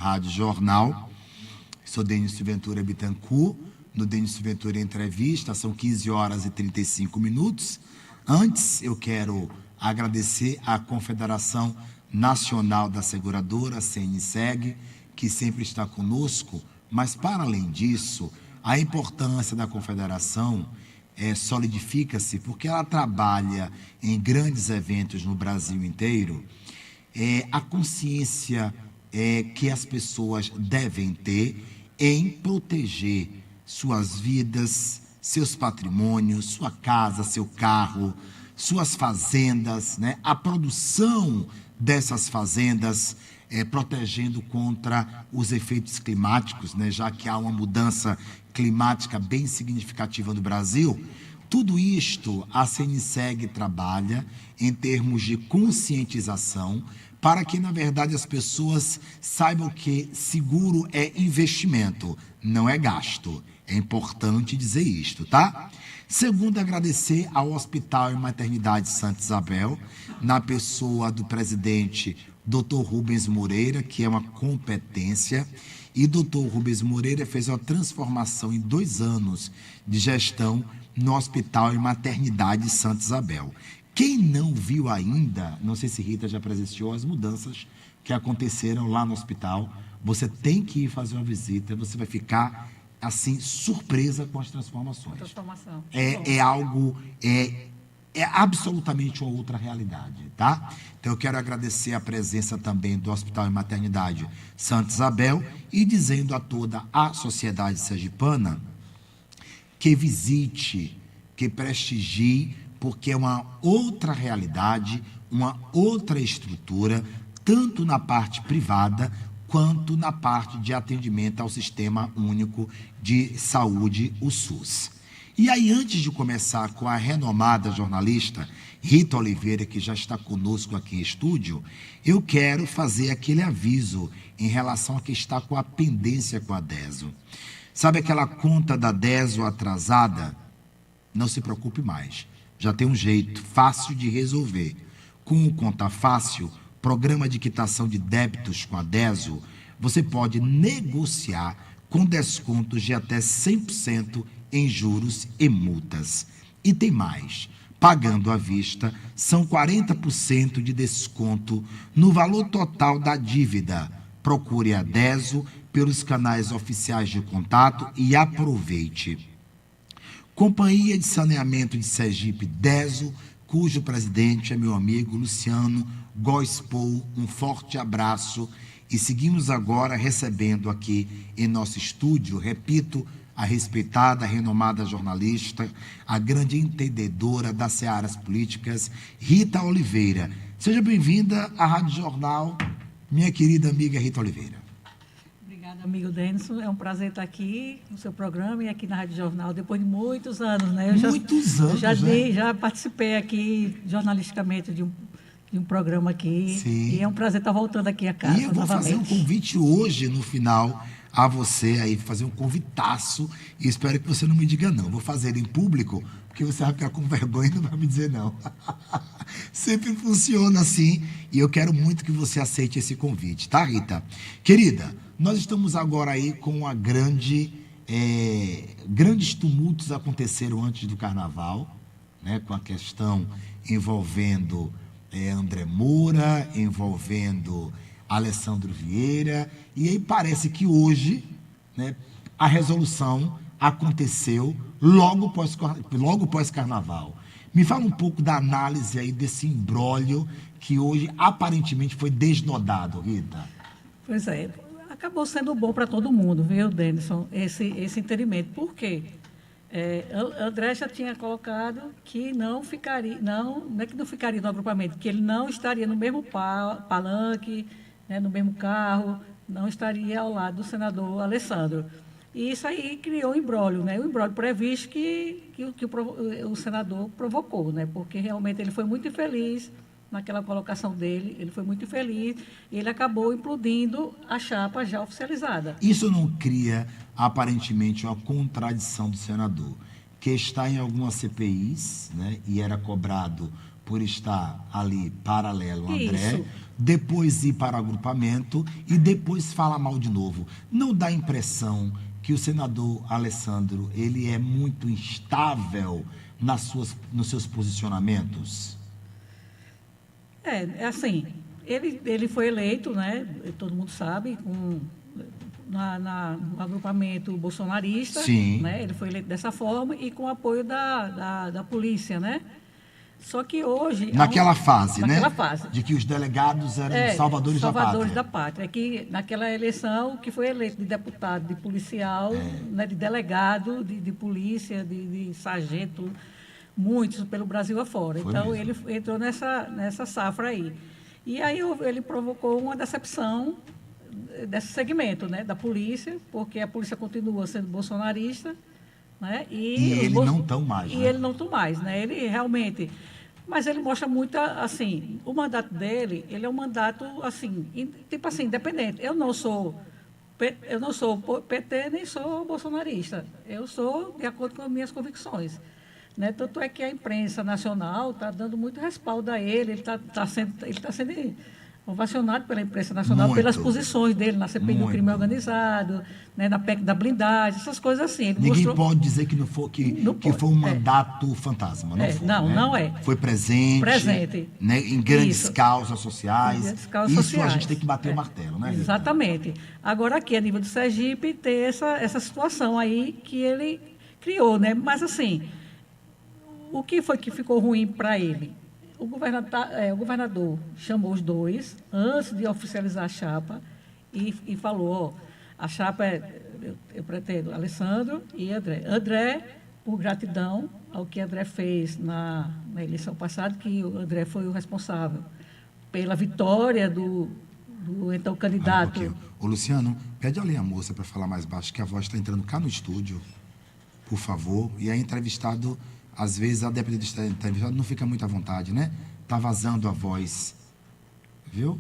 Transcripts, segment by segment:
Rádio Jornal. Sou Denis Ventura Bittencourt. No Denis Ventura Entrevista, são 15 horas e 35 minutos. Antes, eu quero agradecer à Confederação Nacional da Seguradora, CNSEG, que sempre está conosco, mas, para além disso, a importância da Confederação solidifica-se porque ela trabalha em grandes eventos no Brasil inteiro. A consciência que as pessoas devem ter em proteger suas vidas, seus patrimônios, sua casa, seu carro, suas fazendas, né? A produção dessas fazendas, protegendo contra os efeitos climáticos, né? Já que há uma mudança climática bem significativa no Brasil. Tudo isto a CNSEG trabalha em termos de conscientização para que, na verdade, as pessoas saibam que seguro é investimento, não é gasto. É importante dizer isto, tá? Segundo, agradecer ao Hospital e Maternidade Santa Isabel, na pessoa do presidente Dr. Rubens Moreira, que é uma competência, e Dr. Rubens Moreira fez uma transformação em 2 anos de gestão no Hospital e Maternidade Santa Isabel. Quem não viu ainda, não sei se Rita já presenciou as mudanças que aconteceram lá no hospital, você tem que ir fazer uma visita, você vai ficar assim surpresa com as transformações. Transformação. É absolutamente uma outra realidade, tá? Então eu quero agradecer a presença também do Hospital e Maternidade Santa Isabel e dizendo a toda a sociedade sergipana que visite, que prestigie, porque é uma outra realidade, uma outra estrutura, tanto na parte privada quanto na parte de atendimento ao Sistema Único de Saúde, o SUS. E aí, antes de começar com a renomada jornalista Rita Oliveira, que já está conosco aqui em estúdio, eu quero fazer aquele aviso em relação a que está com a pendência com a DESO. Sabe aquela conta da DESO atrasada? Não se preocupe mais. Já tem um jeito fácil de resolver. Com o Conta Fácil, programa de quitação de débitos com a DESO, você pode negociar com descontos de até 100% em juros e multas. E tem mais. Pagando à vista, são 40% de desconto no valor total da dívida. Procure a DESO pelos canais oficiais de contato e aproveite. Companhia de Saneamento de Sergipe, DESO, cujo presidente é meu amigo Luciano Gospel. Um forte abraço e seguimos agora recebendo aqui em nosso estúdio, repito, a respeitada, renomada jornalista, a grande entendedora das searas políticas, Rita Oliveira. Seja bem-vinda à Rádio Jornal, minha querida amiga Rita Oliveira. Obrigada, amigo Denison. É um prazer estar aqui no seu programa e aqui na Rádio Jornal, depois de muitos anos, né? Já participei aqui jornalisticamente de um programa aqui. Sim. E é um prazer estar voltando aqui a casa. E eu vou fazer um convite hoje, no final, a você aí, fazer um convitaço, e espero que você não me diga não. Vou fazer em público, porque você vai ficar com vergonha e não vai me dizer não. Sempre funciona assim, e eu quero muito que você aceite esse convite, tá, Rita? Querida, nós estamos agora aí com a grandes tumultos aconteceram antes do Carnaval, né, com a questão envolvendo André Moura, envolvendo Alessandro Vieira, e aí parece que hoje, né, a resolução aconteceu logo pós-Carnaval. Me fala um pouco da análise aí desse imbróglio que hoje aparentemente foi desnudado, Rita. Pois é, acabou sendo bom para todo mundo, viu, Denison, esse entendimento. Por quê? André já tinha colocado que não é que não ficaria no agrupamento, que ele não estaria no mesmo palanque, né, no mesmo carro, não estaria ao lado do senador Alessandro. E isso aí criou um imbróglio, né? O imbróglio previsto que o senador provocou, né? Porque realmente ele foi muito infeliz naquela colocação dele, ele foi muito infeliz e ele acabou implodindo a chapa já oficializada. Isso não cria, aparentemente, uma contradição do senador, que está em algumas CPIs, né, e era cobrado por estar ali paralelo ao André, depois ir para o agrupamento e depois falar mal de novo. Não dá a impressão que o senador Alessandro ele é muito instável nos seus posicionamentos? É assim, ele foi eleito, né, todo mundo sabe, no agrupamento bolsonarista, Sim. né, ele foi eleito dessa forma e com o apoio da polícia, né? Só que hoje... Naquela fase, naquela né? fase. De que os delegados eram salvadores da pátria. Que naquela eleição que foi eleito de deputado, de policial, né, de delegado, de polícia, de sargento, muitos pelo Brasil afora. Foi então, mesmo. ele entrou nessa safra aí. E aí ele provocou uma decepção desse segmento, né, da polícia, porque a polícia continua sendo bolsonarista, né, e ele não tão mais. E ele não tão mais, né? Ele realmente... Mas ele mostra muito, assim, o mandato dele, ele é um mandato, assim, tipo assim, independente. Eu não sou PT, nem sou bolsonarista. Eu sou de acordo com as minhas convicções. Né? Tanto é que a imprensa nacional está dando muito respaldo a ele, ele está sendo ovacionado pela imprensa nacional, muito, pelas posições dele na CPI do crime organizado, né, na PEC da blindagem, essas coisas assim. Ele Ninguém pode dizer que foi um mandato fantasma, não foi. Não, né? não é. Foi presente. Né, em grandes causas sociais. Isso a gente tem que bater o martelo, né, Rita? Exatamente. Agora aqui, a nível do Sergipe, tem essa situação aí que ele criou, né? Mas assim, o que foi que ficou ruim para ele? O governador chamou os dois antes de oficializar a chapa e falou, a chapa eu pretendo Alessandro e André. André, por gratidão ao que André fez na eleição passada, que o André foi o responsável pela vitória do então candidato. Ô, Luciano, pede ali a moça para falar mais baixo, que a voz está entrando cá no estúdio, por favor. E aí, entrevistado... Às vezes, a depender do entrevistado, não fica muito à vontade, né? Está vazando a voz. Viu?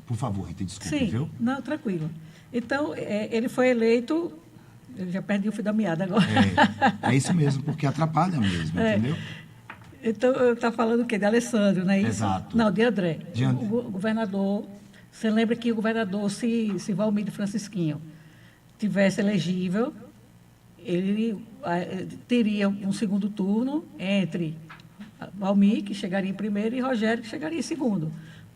Por favor, Rita, desculpe, Sim, viu? Não, tranquilo. Então, ele foi eleito... Eu já perdi o fio da meada agora. É isso mesmo, porque atrapalha mesmo, entendeu? Então, eu estava falando o quê? De Alessandro, não é isso? Exato. Não, de André. De O governador... Você lembra que o governador, se Valmir Francisquinho tivesse elegível, ele teria um segundo turno entre Valmir, que chegaria em primeiro, e Rogério, que chegaria em segundo.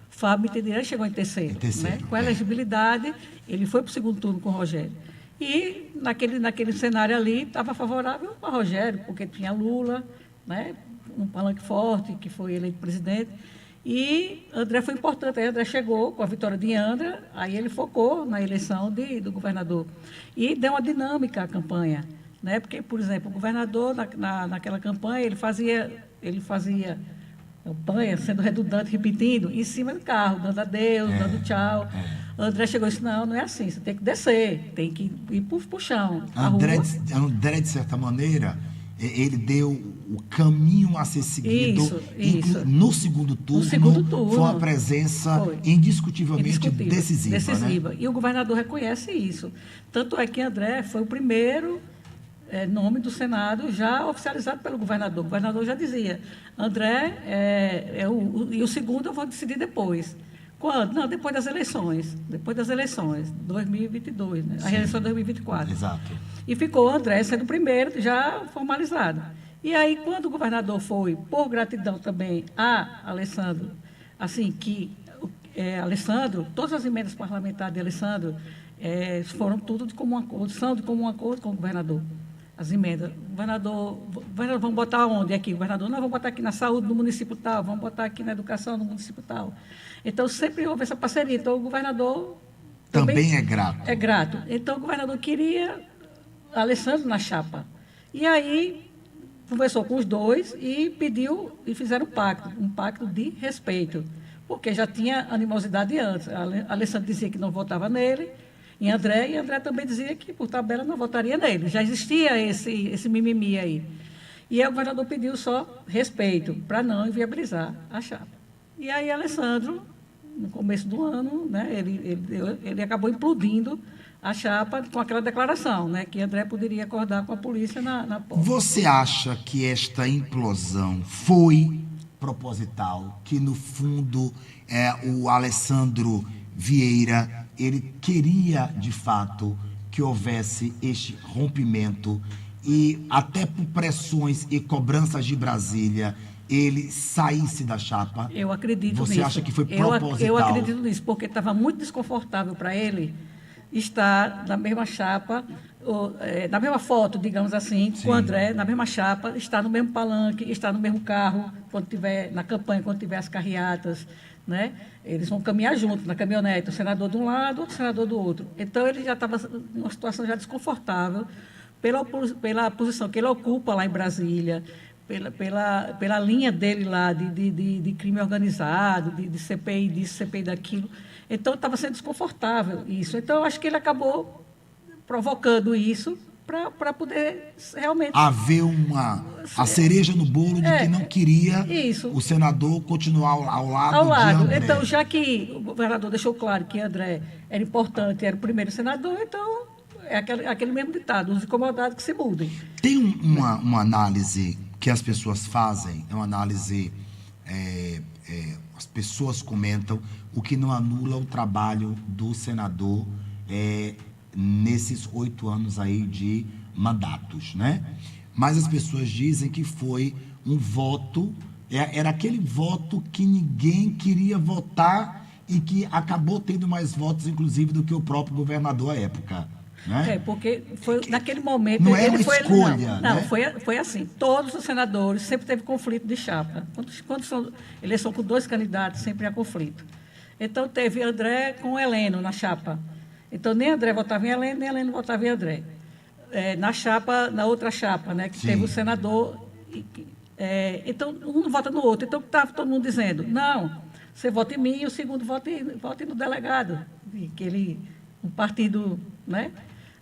Fábio Mitterrand chegou em terceiro. Né? Com a elegibilidade, ele foi para o segundo turno com o Rogério. E, naquele cenário ali, estava favorável a Rogério, porque tinha Lula, né? Um palanque forte, que foi eleito presidente. E André foi importante. Aí André chegou com a vitória de André, aí ele focou na eleição do governador. E deu uma dinâmica à campanha. Né? Porque, por exemplo, o governador, naquela campanha, ele fazia campanha, sendo redundante, repetindo, em cima do carro, dando adeus, dando tchau. André chegou e disse, não é assim, você tem que descer, tem que ir para o chão. André, de certa maneira, ele deu o caminho a ser seguido. Isso. No segundo turno, foi uma presença indiscutivelmente decisiva. Né? E o governador reconhece isso. Tanto é que André foi o primeiro... nome do Senado já oficializado pelo governador. O governador já dizia, André, e o segundo eu vou decidir depois. Quando? Não, depois das eleições. 2022, né? A eleição de 2024. Exato. E ficou André sendo o primeiro, já formalizado. E aí, quando o governador foi, por gratidão também a Alessandro, assim, Alessandro, todas as emendas parlamentares de Alessandro foram tudo de comum acordo, são de comum acordo com o governador. As emendas. Governador, vamos botar onde aqui? Governador, não, vamos botar aqui na saúde no município tal, vamos botar aqui na educação no município tal. Então, sempre houve essa parceria. Então, o governador... Também é grato. É grato. Então, o governador queria Alessandro na chapa. E aí, conversou com os dois e pediu, e fizeram um pacto de respeito, porque já tinha animosidade antes. Alessandro dizia que não votava nele, em André, e André também dizia que, por tabela, não votaria nele. Já existia esse mimimi aí. E aí o governador pediu só respeito, para não inviabilizar a chapa. E aí Alessandro, no começo do ano, né, ele acabou implodindo a chapa com aquela declaração, né, que André poderia acordar com a polícia na porta. Você acha que esta implosão foi proposital, que no fundo o Alessandro Vieira, ele queria de fato que houvesse este rompimento e até por pressões e cobranças de Brasília, ele saísse da chapa? Eu acredito nisso. Você acha que foi proposital? Eu acredito nisso, porque estava muito desconfortável para ele estar na mesma chapa, na mesma foto, digamos assim, Sim. com o André, na mesma chapa, estar no mesmo palanque, estar no mesmo carro, quando tiver na campanha, quando tiver as carreatas, né? Eles vão caminhar juntos na caminhonete, o senador de um lado, o senador do outro. Então, ele já estava numa situação já desconfortável pela posição que ele ocupa lá em Brasília, pela linha dele lá de crime organizado, de CPI disso, CPI daquilo. Então, estava sendo desconfortável isso. Então, eu acho que ele acabou provocando isso para poder realmente... Haver a cereja no bolo de que não queria isso. o senador continuar ao lado Ao de lado. André. Então, já que o governador deixou claro que André era importante, era o primeiro senador, então é aquele mesmo ditado, os incomodados que se mudem. Tem uma análise que as pessoas fazem, é uma análise, as pessoas comentam, o que não anula o trabalho do senador nesses 8 anos aí de mandatos, né? Mas as pessoas dizem que foi um voto, era aquele voto que ninguém queria votar e que acabou tendo mais votos, inclusive, do que o próprio governador à época. Né? Porque foi naquele momento... Não é uma escolha, Não, né? foi assim. Todos os senadores sempre teve conflito de chapa. Quando são eleição com 2 candidatos, sempre há conflito. Então, teve André com Heleno na chapa. Então, nem André votava em Heleno, nem Heleno votava em André. Na outra chapa, né, que Sim. teve o senador... então, um não vota no outro. Então, estava todo mundo dizendo, não, você vota em mim e o segundo vote no delegado. Um partido, né,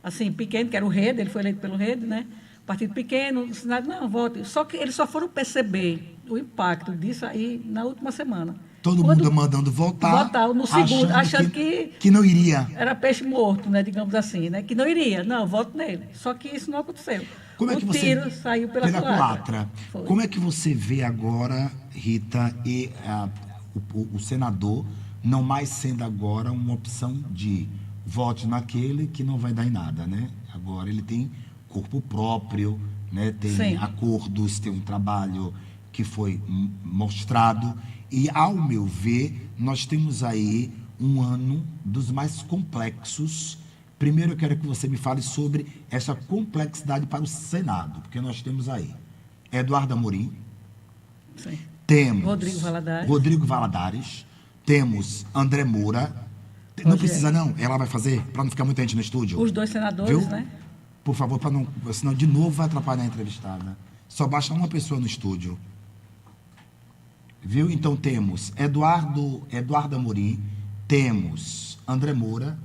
assim, pequeno, que era o Rede, ele foi eleito pelo Rede, né? Partido pequeno, o Senado, não, vote. Só que eles só foram perceber o impacto disso aí na última semana. Todo mundo mandando votar no segundo, achando que não iria. Era peixe morto, né, digamos assim, né? Que não iria. Não, voto nele. Só que isso não aconteceu. Como é que você, tiro saiu pela culatra. Como é que você vê agora, Rita, e o senador não mais sendo agora uma opção de vote naquele que não vai dar em nada, né? Agora ele tem corpo próprio, né? Tem Sim. acordos, tem um trabalho que foi mostrado e, ao meu ver, nós temos aí um ano dos mais complexos. Primeiro eu quero que você me fale sobre essa complexidade para o Senado, porque nós temos aí Eduardo Amorim, Sim. temos Rodrigo Valadares, temos André Moura. Não precisa, não. Ela vai fazer, para não ficar muita gente no estúdio. Os 2 senadores, viu? né? Por favor, para não, senão de novo vai atrapalhar a entrevistada. Só basta uma pessoa no estúdio. Viu? Então temos Eduardo Amorim, temos André Moura,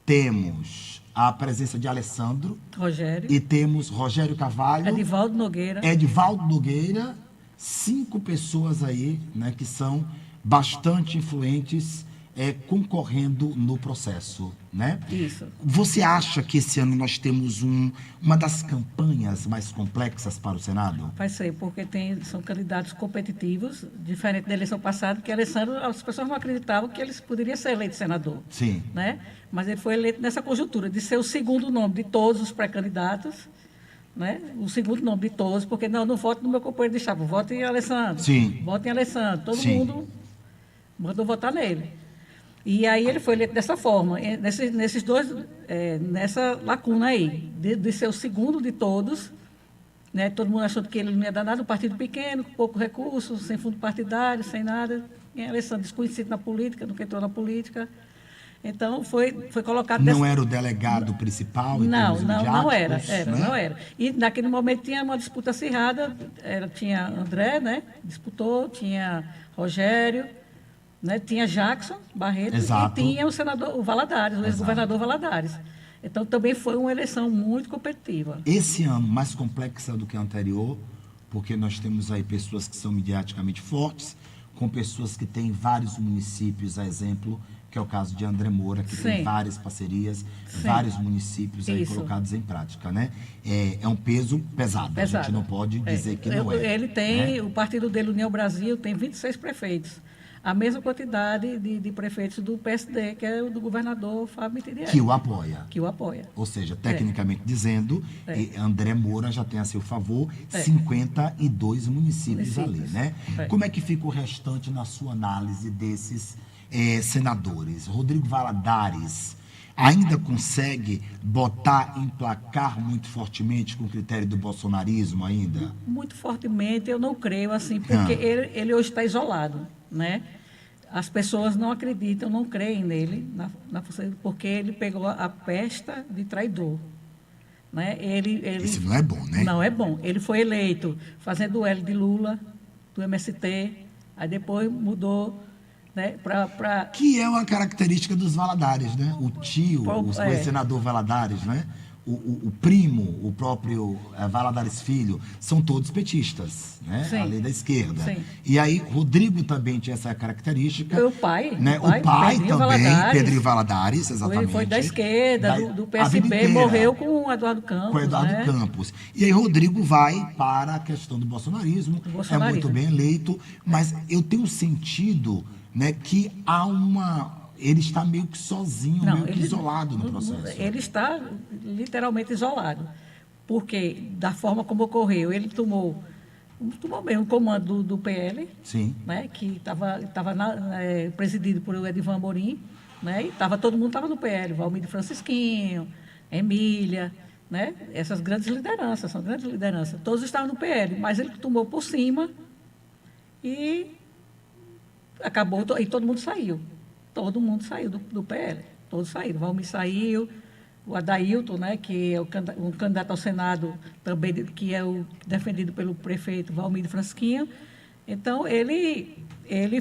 temos a presença de Alessandro. Rogério. E temos Rogério Carvalho. Edivaldo Nogueira. 5 pessoas aí, né, que são bastante influentes concorrendo no processo, né? Isso. Você acha que esse ano nós temos uma das campanhas mais complexas para o Senado? Vai ser, porque são candidatos competitivos, diferente da eleição passada, que Alessandro, as pessoas não acreditavam que ele poderia ser eleito senador. Sim. Né? Mas ele foi eleito nessa conjuntura, de ser o segundo nome de todos os pré-candidatos, né? O segundo nome de todos, porque não voto no meu companheiro de chapa, voto em Alessandro. Sim. Voto em Alessandro. Todo Sim. mundo mandou votar nele. E aí ele foi eleito dessa forma, nesses 2, nessa lacuna aí, de ser o segundo de todos, né? Todo mundo achando que ele não ia dar nada, um partido pequeno, com pouco recurso, sem fundo partidário, sem nada. E Alessandro desconhecido na política, nunca entrou na política. Então, foi colocado... Não era o delegado principal? Não era. Né? Não era. E naquele momento tinha uma disputa acirrada, tinha André, né? Disputou, tinha Rogério... Né? Tinha Jackson Barreto. Exato. E tinha o Valadares, o ex-governador Valadares. Então, também foi uma eleição muito competitiva. Esse ano, mais complexa do que o anterior, porque nós temos aí pessoas que são mediaticamente fortes, com pessoas que têm vários municípios, a exemplo, que que é o caso de André Moura, que tem Sim. várias parcerias, Sim. vários municípios aí Isso. colocados em prática, né? É um peso pesado, a gente não pode dizer que não é. Ele tem, né? o partido dele, União Brasil, tem 26 prefeitos. A mesma quantidade de prefeitos do PSD, que é o do governador Fábio Mitidieri. Que o apoia. Que o apoia. Ou seja, tecnicamente dizendo, André Moura já tem a seu favor 52 municípios ali, né? Como é que fica o restante na sua análise desses senadores? Rodrigo Valadares ainda consegue emplacar muito fortemente com o critério do bolsonarismo ainda? Muito fortemente, eu não creio, assim, porque ele hoje está isolado, né? As pessoas não acreditam, não creem nele, porque ele pegou a pesta de traidor. Né? Isso não é bom, né? Não é bom. Ele foi eleito fazendo o L de Lula, do MST, aí depois mudou, né, para... Que é uma característica dos Valadares, né? O tio, o senador Valadares, né? O primo, o próprio Valadares Filho, são todos petistas, né? Sim. Ali da esquerda. Sim. E aí, Rodrigo também tinha essa característica. O pai. Né? O pai também, Valadares, Pedrinho Valadares, exatamente. Ele foi da esquerda, do PSB, morreu com o Eduardo Campos. Com o Eduardo Campos. E aí, Rodrigo vai para a questão do bolsonarismo. É muito bem eleito, mas eu tenho sentido, né, que há ele está meio que sozinho, meio que isolado no processo. Ele está literalmente isolado, porque da forma como ocorreu, ele tomou mesmo o comando do PL, Sim. Né, que estava presidido por Edivan Amorim, né, e todo mundo estava no PL, Valmir Francisquinho, Emília, né, essas grandes lideranças, são grandes lideranças, todos estavam no PL, mas ele tomou por cima e acabou, e todo mundo saiu. Todo mundo saiu do PL, todos saíram. Valmir saiu, o Adailton, né, que é um candidato ao Senado, também, que é o defendido pelo prefeito Valmir Francisquinho. Então, ele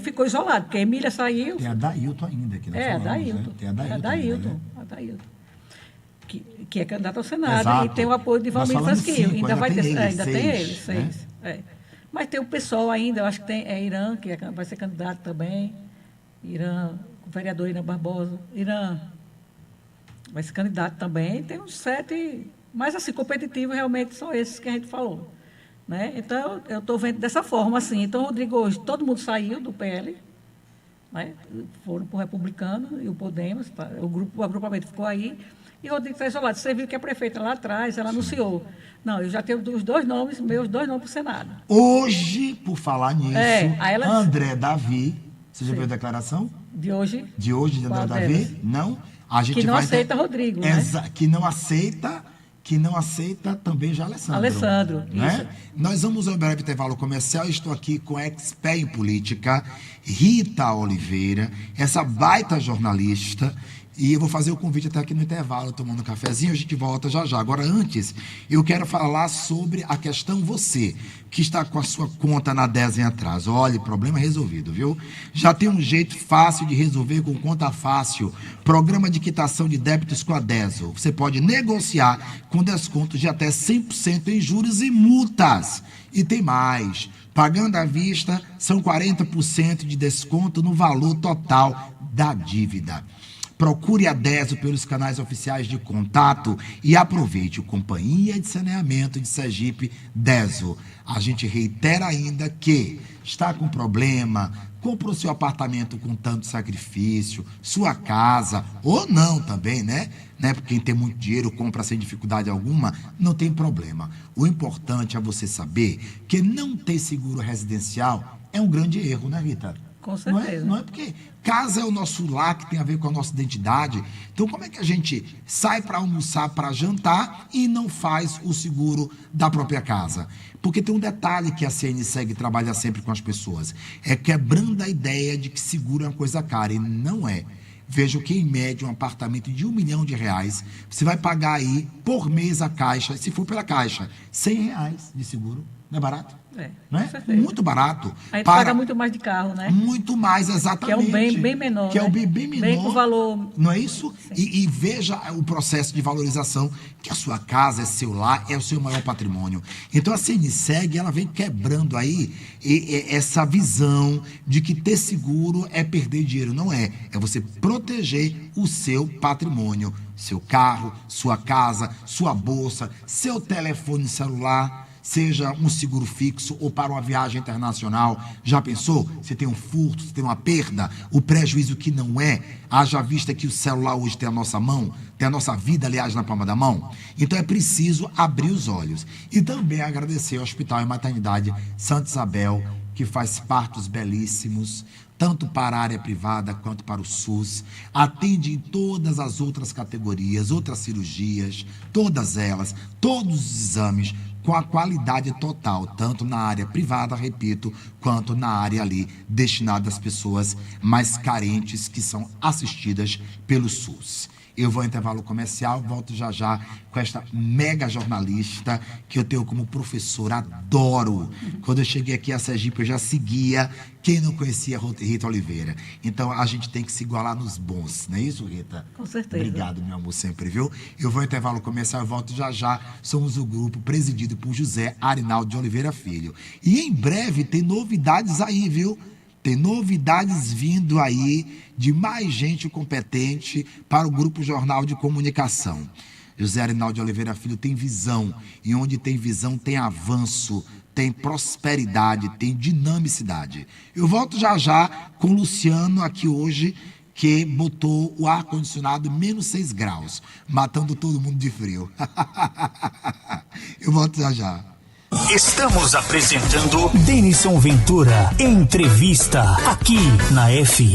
ficou isolado, porque a Emília saiu. Tem Adailton ainda, que nós falamos, Adailton. né? Tem Adailton. Adailton. Que é candidato ao Senado. Exato. E tem o apoio de Valmir Francisquinho. Ainda vai ter, ainda tem ele, né? 6. Mas tem o pessoal ainda, eu acho que tem Irã, que vai ser candidato também. Irã, o vereador Irã Barbosa. Irã vai ser candidato também. Tem uns 7, mas assim, competitivos realmente são esses que a gente falou. Né? Então, eu estou vendo dessa forma, assim. Então, Rodrigo, hoje, todo mundo saiu do PL, né? Foram para o Republicano e o Podemos, o agrupamento ficou aí, e o Rodrigo está isolado. Você viu que a prefeita lá atrás, ela anunciou, não, eu já tenho meus dois nomes para o Senado. Hoje, por falar nisso, André Davi, você já Sim. viu a declaração? De hoje, de André Davi? Delas? Não? A gente que não aceita Rodrigo, né? Que não aceita também já Alessandro. Né? Isso. Nós vamos a um breve intervalo comercial. Estou aqui com a expert em política, Rita Oliveira, essa baita jornalista. E eu vou fazer o convite até aqui no intervalo, tomando um cafezinho, a gente volta já já. Agora, antes, eu quero falar sobre a questão você, que está com a sua conta na 10 em atraso. Olha, problema resolvido, viu? Já tem um jeito fácil de resolver com conta fácil. Programa de quitação de débitos com a Deso. Você pode negociar com descontos de até 100% em juros e multas. E tem mais. Pagando à vista, são 40% de desconto no valor total da dívida. Procure a Deso pelos canais oficiais de contato e aproveite o Companhia de Saneamento de Sergipe, Deso. A gente reitera ainda que está com problema, comprou seu apartamento com tanto sacrifício, sua casa, ou não também, né? Porque quem tem muito dinheiro compra sem dificuldade alguma, não tem problema. O importante é você saber que não ter seguro residencial é um grande erro, né, Rita? Com certeza. Não é porque casa é o nosso lar, que tem a ver com a nossa identidade. Então, como é que a gente sai para almoçar, para jantar e não faz o seguro da própria casa? Porque tem um detalhe que a CNSEG trabalha sempre com as pessoas. É quebrando a ideia de que seguro é uma coisa cara. E não é. Veja que, em média, um apartamento de R$1 milhão, você vai pagar aí, por mês, a Caixa, se for pela Caixa, R$100 de seguro. Não é barato? Com certeza. Muito barato. A gente paga muito mais de carro, né? Muito mais, exatamente. Que é um bem, bem menor. Que é né? o bem menor. Bem com valor. Não é isso? E veja o processo de valorização, que a sua casa é seu lar, é o seu maior patrimônio. Então a CNSEG, ela vem quebrando aí essa visão de que ter seguro é perder dinheiro. Não é. É você proteger o seu patrimônio. Seu carro, sua casa, sua bolsa, seu telefone celular, seja um seguro fixo ou para uma viagem internacional. Já pensou? Você tem um furto, você tem uma perda, o prejuízo que não é, haja vista que o celular hoje tem a nossa mão, tem a nossa vida, aliás, na palma da mão. Então é preciso abrir os olhos. E também agradecer ao Hospital e Maternidade Santa Isabel, que faz partos belíssimos, tanto para a área privada quanto para o SUS, atende em todas as outras categorias, outras cirurgias, todas elas, todos os exames, com a qualidade total, tanto na área privada, repito, quanto na área ali destinada às pessoas mais carentes que são assistidas pelo SUS. Eu vou ao intervalo comercial, volto já com esta mega jornalista que eu tenho como professor, adoro. Quando eu cheguei aqui a Sergipe, eu já seguia quem não conhecia Rita Oliveira. Então, a gente tem que se igualar nos bons, não é isso, Rita? Com certeza. Obrigado, meu amor, sempre, viu? Eu vou ao intervalo comercial, eu volto já. Somos o grupo presidido por José Arinaldo de Oliveira Filho. E em breve tem novidades aí, viu? Tem novidades vindo aí de mais gente competente para o Grupo Jornal de Comunicação. José Arinaldo de Oliveira Filho tem visão, e onde tem visão tem avanço, tem prosperidade, tem dinamicidade. Eu volto já com o Luciano aqui hoje, que botou o ar-condicionado menos 6 graus, matando todo mundo de frio. Eu volto já. Estamos apresentando Denison Ventura, entrevista, aqui na FM.